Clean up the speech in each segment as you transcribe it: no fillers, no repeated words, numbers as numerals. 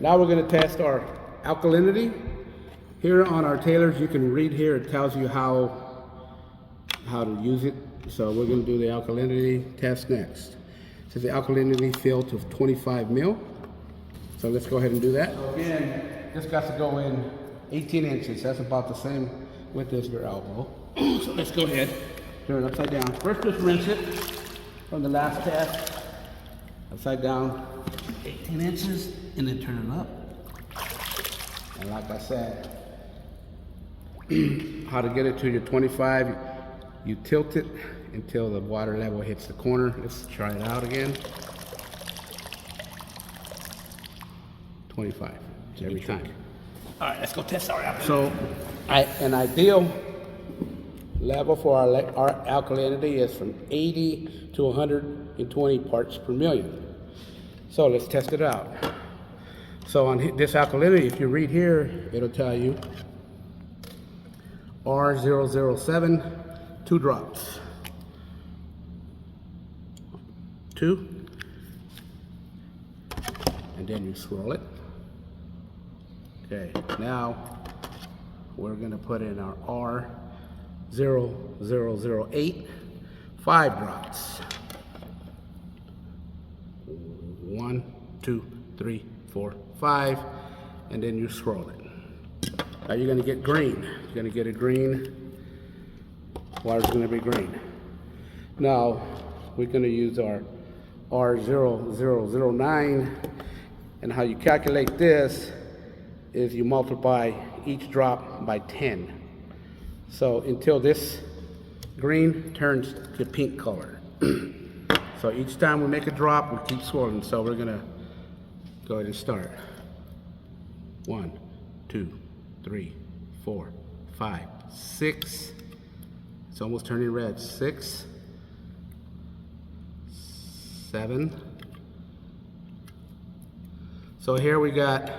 Now we're going to test our alkalinity. Here on our tailors, you can read here, it tells you how to use it. So we're going to do the alkalinity test next. It says the alkalinity filled to 25 mil. So let's go ahead and do that. So again, this got to go in 18 inches. That's about the same width as your elbow. So let's go ahead, turn it upside down. First, just rinse it from the last test. Upside down, 18 inches, and then turn it up. And like I said, how to get it to your 25, you tilt it until the water level hits the corner. Let's try it out again. 25 every time. All right, let's go test our alkalinity. So, an ideal level for our alkalinity is from 80 to 120 parts per million. So let's test it out. So on this alkalinity, if you read here, it'll tell you R007, 2 drops. 2. And then you swirl it. Okay, now we're going to put in our R0008, 5 drops. 1, 2, 3, 4, 5, and then you swirl it. Now you're going to get green. You're going to get a green. Water's going to be green. Now we're going to use our R0009, and how you calculate this is you multiply each drop by 10. So until this green turns to pink color. So each time we make a drop, we keep swirling. So we're gonna go ahead and start. 1, 2, 3, 4, 5, 6. It's almost turning red. 6, 7. So here we got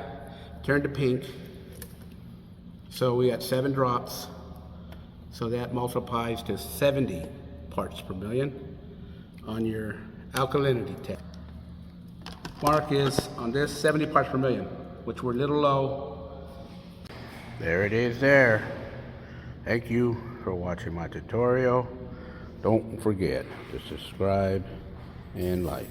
turned to pink. So we got 7 drops. So that multiplies to 70 parts per million on your alkalinity test. Mark is on this 70 parts per million, which we're a little low. There it is there. Thank you for watching my tutorial. Don't forget to subscribe and like.